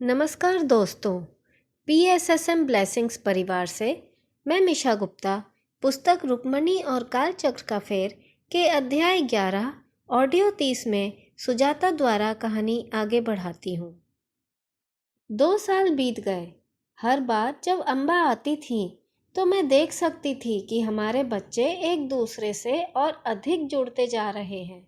नमस्कार दोस्तों। PSSM blessings परिवार से मैं मिशा गुप्ता पुस्तक रुक्मणी और कालचक्र का फेर के अध्याय 11 ऑडियो 30 में सुजाता द्वारा कहानी आगे बढ़ाती हूँ। 2 साल बीत गए। हर बार जब अम्बा आती थी तो मैं देख सकती थी कि हमारे बच्चे एक दूसरे से और अधिक जुड़ते जा रहे हैं।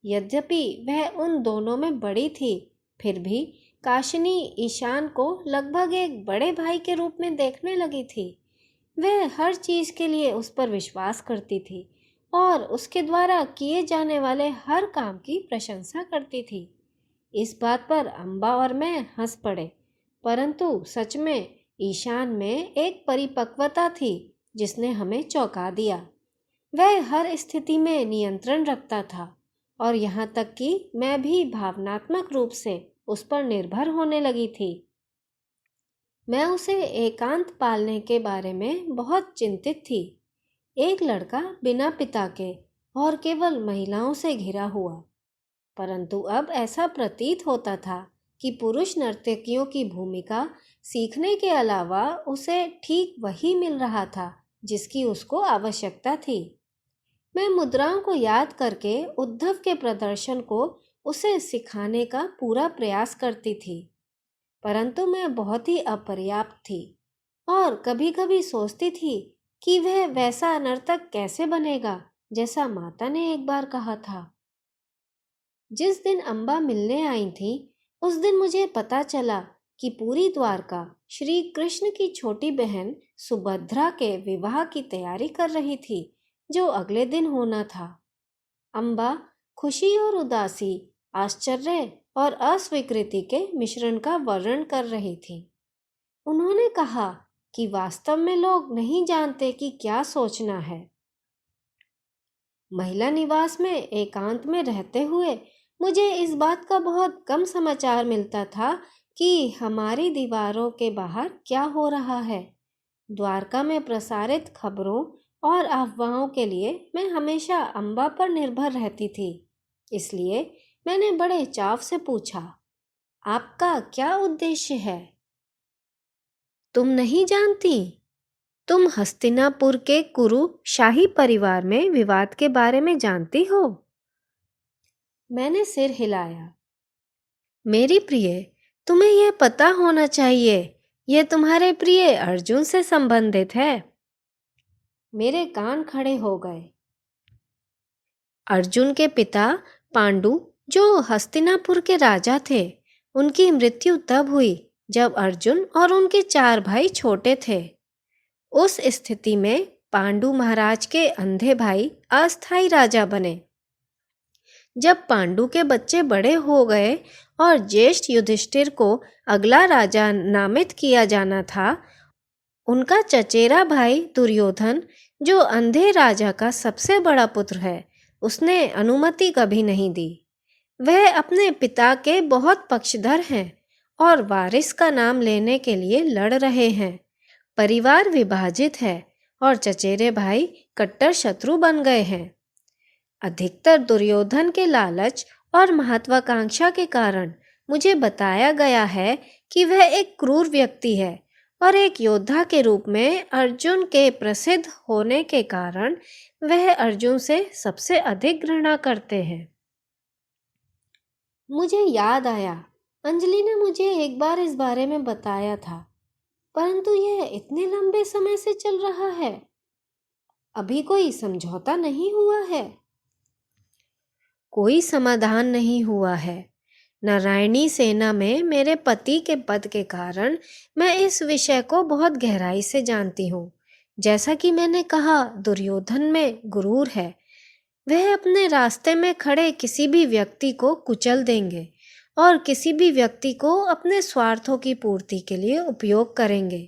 यद्यपि वह उन दोनों में बड़ी थी, फिर भी काशिनी ईशान को लगभग एक बड़े भाई के रूप में देखने लगी थी। वह हर चीज के लिए उस पर विश्वास करती थी और उसके द्वारा किए जाने वाले हर काम की प्रशंसा करती थी। इस बात पर अम्बा और मैं हंस पड़े, परंतु सच में ईशान में एक परिपक्वता थी जिसने हमें चौंका दिया। वह हर स्थिति में नियंत्रण रखता था और यहाँ तक कि मैं भी भावनात्मक रूप से उस पर निर्भर होने लगी थी। मैं उसे एकांत पालने के बारे में बहुत चिंतित थी। एक लड़का बिना पिता के और केवल महिलाओं से घिरा हुआ, परंतु अब ऐसा प्रतीत होता था कि पुरुष नर्तकियों की भूमिका सीखने के अलावा उसे ठीक वही मिल रहा था जिसकी उसको आवश्यकता थी। मैं मुद्राओं को याद करके उद्धव के प्रदर्शन को उसे सिखाने का पूरा प्रयास करती थी, परंतु मैं बहुत ही अपर्याप्त थी और कभी-कभी सोचती थी कि वह वैसा नर्तक कैसे बनेगा जैसा माता ने एक बार कहा था। जिस दिन अम्बा मिलने आई थी, उस दिन मुझे पता चला कि पूरी द्वारका श्री कृष्ण की छोटी बहन सुभद्रा के विवाह की तैयारी कर रही थी, जो अगले दिन होना था। अम्बा खुशी और उदासी, आश्चर्य और अस्वीकृति के मिश्रण का वर्णन कर रही थी। उन्होंने कहा कि वास्तव में लोग नहीं जानते कि क्या सोचना है। महिला निवास में एकांत में रहते हुए मुझे इस बात का बहुत कम समाचार मिलता था कि हमारी दीवारों के बाहर क्या हो रहा है। द्वारका में प्रसारित खबरों और अफवाहों के लिए मैं हमेशा अम्बा पर निर्भर रहती थी। इसलिए मैंने बड़े चाव से पूछा, आपका क्या उद्देश्य है? तुम नहीं जानती? तुम हस्तिनापुर के कुरु शाही परिवार में विवाद के बारे में जानती हो? मैंने सिर हिलाया। मेरी प्रिय, तुम्हें यह पता होना चाहिए, यह तुम्हारे प्रिय अर्जुन से संबंधित है। मेरे कान खड़े हो गए। अर्जुन के पिता पांडु, जो हस्तिनापुर के राजा थे, उनकी मृत्यु तब हुई जब अर्जुन और उनके 4 भाई छोटे थे। उस स्थिति में पांडु महाराज के अंधे भाई अस्थायी राजा बने। जब पांडु के बच्चे बड़े हो गए और ज्येष्ठ युधिष्ठिर को अगला राजा नामित किया जाना था, उनका चचेरा भाई दुर्योधन, जो अंधे राजा का सबसे बड़ा पुत्र है, उसने अनुमति कभी नहीं दी। वह अपने पिता के बहुत पक्षधर हैं और वारिस का नाम लेने के लिए लड़ रहे हैं। परिवार विभाजित है और चचेरे भाई कट्टर शत्रु बन गए हैं। अधिकतर दुर्योधन के लालच और महत्वाकांक्षा के कारण मुझे बताया गया है कि वह एक क्रूर व्यक्ति है और एक योद्धा के रूप में अर्जुन के प्रसिद्ध होने के कारण वह अर्जुन से सबसे अधिक घृणा करते हैं। मुझे याद आया, अंजलि ने मुझे एक बार इस बारे में बताया था, परंतु यह इतने लंबे समय से चल रहा है। अभी कोई समझौता नहीं हुआ है। कोई समाधान नहीं हुआ है। नारायणी सेना में मेरे पति के पद के कारण मैं इस विषय को बहुत गहराई से जानती हूँ। जैसा कि मैंने कहा, दुर्योधन में गुरूर है। वह अपने रास्ते में खड़े किसी भी व्यक्ति को कुचल देंगे और किसी भी व्यक्ति को अपने स्वार्थों की पूर्ति के लिए उपयोग करेंगे।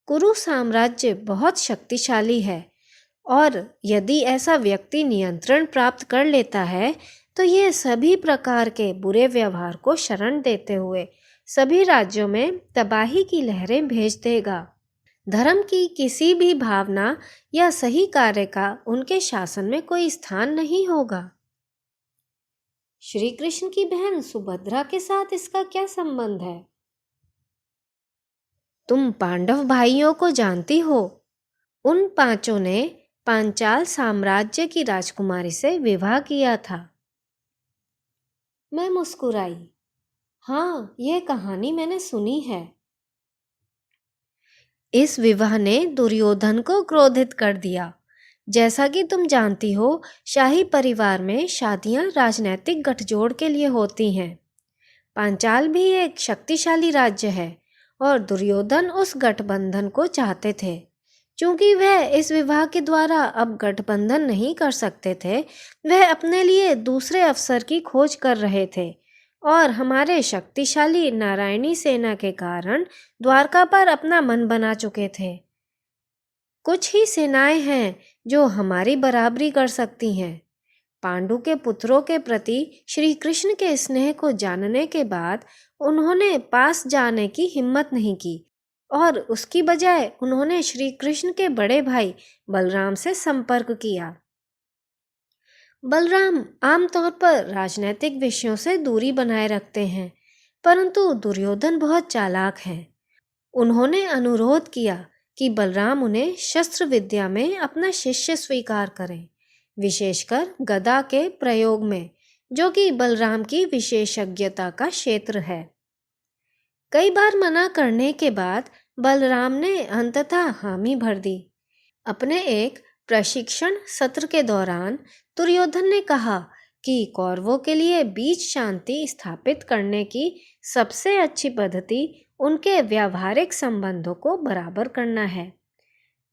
कुरु साम्राज्य बहुत शक्तिशाली है और यदि ऐसा व्यक्ति नियंत्रण प्राप्त कर लेता है तो यह सभी प्रकार के बुरे व्यवहार को शरण देते हुए सभी राज्यों में तबाही की लहरें भेज देगा। धर्म की किसी भी भावना या सही कार्य का उनके शासन में कोई स्थान नहीं होगा। श्री कृष्ण की बहन सुभद्रा के साथ इसका क्या संबंध है? तुम पांडव भाइयों को जानती हो? उन पांचों ने पांचाल साम्राज्य की राजकुमारी से विवाह किया था। मैं मुस्कुराई। हाँ, यह कहानी मैंने सुनी है। इस विवाह ने दुर्योधन को क्रोधित कर दिया। जैसा कि तुम जानती हो, शाही परिवार में शादियां राजनैतिक गठजोड़ के लिए होती हैं। पांचाल भी एक शक्तिशाली राज्य है और दुर्योधन उस गठबंधन को चाहते थे। क्योंकि वह इस विवाह के द्वारा अब गठबंधन नहीं कर सकते थे, वह अपने लिए दूसरे अवसर की खोज कर रहे थे और हमारे शक्तिशाली नारायणी सेना के कारण द्वारका पर अपना मन बना चुके थे। कुछ ही सेनाएं हैं जो हमारी बराबरी कर सकती हैं। पांडु के पुत्रों के प्रति श्री कृष्ण के स्नेह को जानने के बाद उन्होंने पास जाने की हिम्मत नहीं की और उसकी बजाय उन्होंने श्री कृष्ण के बड़े भाई बलराम से संपर्क किया। बलराम आमतौर पर राजनीतिक विषयों से दूरी बनाए रखते हैं, परंतु दुर्योधन बहुत चालाक हैं। उन्होंने अनुरोध किया कि बलराम उन्हें शस्त्र विद्या में अपना शिष्य स्वीकार करें, विशेषकर गदा के प्रयोग में, जो कि बलराम की विशेषज्ञता का क्षेत्र है। कई बार मना करने के बाद बलराम ने अंततः हामी भर दी। अपने एक प्रशिक्षण सत्र के दौरान दुर्योधन ने कहा कि कौरवों के लिए बीच शांति स्थापित करने की सबसे अच्छी पद्धति उनके व्यावहारिक संबंधों को बराबर करना है।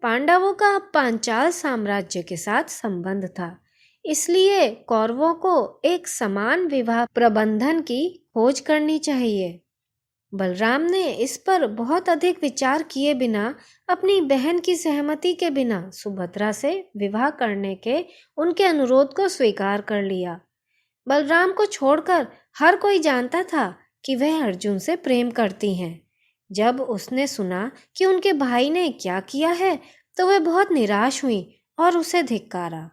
पांडवों का पांचाल साम्राज्य के साथ संबंध था, इसलिए कौरवों को एक समान विवाह प्रबंधन की खोज करनी चाहिए। बलराम ने इस पर बहुत अधिक विचार किए बिना अपनी बहन की सहमति के बिना सुभद्रा से विवाह करने के उनके अनुरोध को स्वीकार कर लिया। बलराम को छोड़कर हर कोई जानता था कि वह अर्जुन से प्रेम करती हैं। जब उसने सुना कि उनके भाई ने क्या किया है तो वह बहुत निराश हुई और उसे धिक्कारा।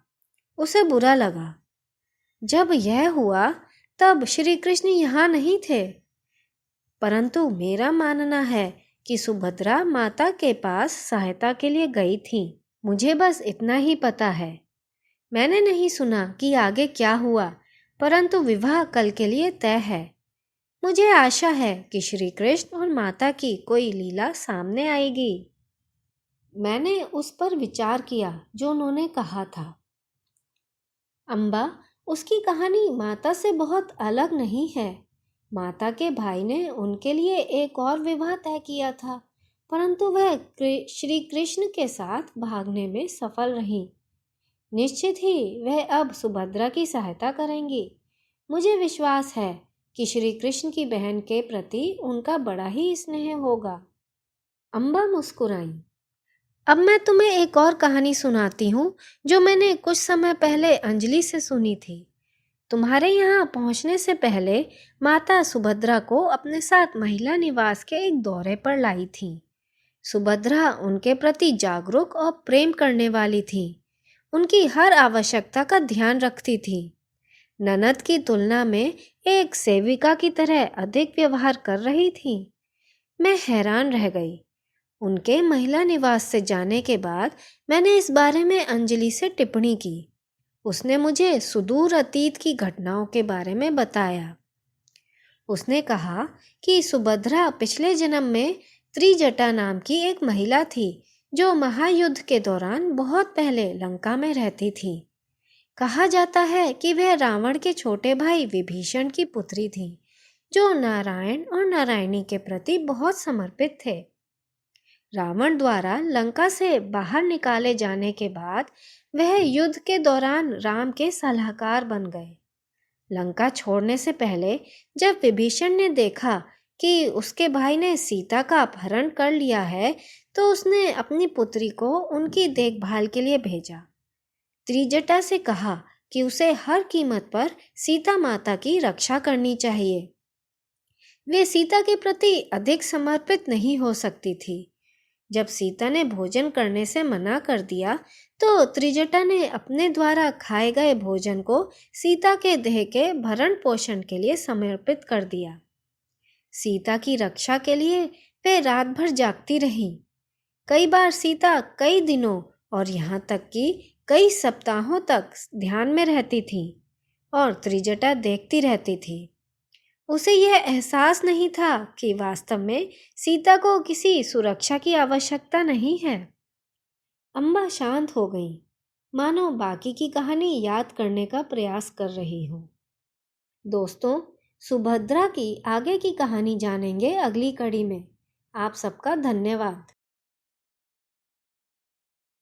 उसे बुरा लगा। जब यह हुआ तब श्री कृष्ण यहाँ नहीं थे, परंतु मेरा मानना है कि सुभद्रा माता के पास सहायता के लिए गई थी। मुझे बस इतना ही पता है। मैंने नहीं सुना कि आगे क्या हुआ, परंतु विवाह कल के लिए तय है। मुझे आशा है कि श्री कृष्ण और माता की कोई लीला सामने आएगी। मैंने उस पर विचार किया जो उन्होंने कहा था। अम्बा, उसकी कहानी माता से बहुत अलग नहीं है। माता के भाई ने उनके लिए एक और विवाह तय किया था, परंतु वह श्री कृष्ण के साथ भागने में सफल रही। निश्चित ही वह अब सुभद्रा की सहायता करेंगी। मुझे विश्वास है कि श्री कृष्ण की बहन के प्रति उनका बड़ा ही स्नेह होगा। अम्बा मुस्कुराई। अब मैं तुम्हें एक और कहानी सुनाती हूँ जो मैंने कुछ समय पहले अंजलि से सुनी थी। तुम्हारे यहाँ पहुँचने से पहले माता सुभद्रा को अपने साथ महिला निवास के एक दौरे पर लाई थी। सुभद्रा उनके प्रति जागरूक और प्रेम करने वाली थी। उनकी हर आवश्यकता का ध्यान रखती थी। ननद की तुलना में एक सेविका की तरह अधिक व्यवहार कर रही थी। मैं हैरान रह गई। उनके महिला निवास से जाने के बाद मैंने इस बारे में अंजलि से टिप्पणी की। उसने मुझे सुदूर अतीत की घटनाओं के बारे में बताया। उसने कहा कि सुभद्रा पिछले जन्म में त्रिजटा नाम की एक महिला थी जो महायुद्ध के दौरान बहुत पहले लंका में रहती थी। कहा जाता है कि वह रावण के छोटे भाई विभीषण की पुत्री थी, जो नारायण और नारायणी के प्रति बहुत समर्पित थे। रावण द्वारा लंका से बाहर निकाले जाने के बाद वह युद्ध के दौरान राम के सलाहकार बन गए। लंका छोड़ने से पहले जब विभीषण ने देखा कि उसके भाई ने सीता का अपहरण कर लिया है, तो उसने अपनी पुत्री को उनकी देखभाल के लिए भेजा। त्रिजटा से कहा कि उसे हर कीमत पर सीता माता की रक्षा करनी चाहिए। वे सीता के प्रति अधिक समर्पित नहीं हो सकती थी। जब सीता ने भोजन करने से मना कर दिया, तो त्रिजटा ने अपने द्वारा खाए गए भोजन को सीता के देह के भरण पोषण के लिए समर्पित कर दिया। सीता की रक्षा के लिए वे रात भर जागती रही। कई बार सीता कई दिनों और यहाँ तक कि कई सप्ताहों तक ध्यान में रहती थी और त्रिजटा देखती रहती थी। उसे यह एहसास नहीं था कि वास्तव में सीता को किसी सुरक्षा की आवश्यकता नहीं है। अम्बा शांत हो गई, मानो बाकी की कहानी याद करने का प्रयास कर रही हो। दोस्तों, सुभद्रा की आगे की कहानी जानेंगे अगली कड़ी में। आप सबका धन्यवाद।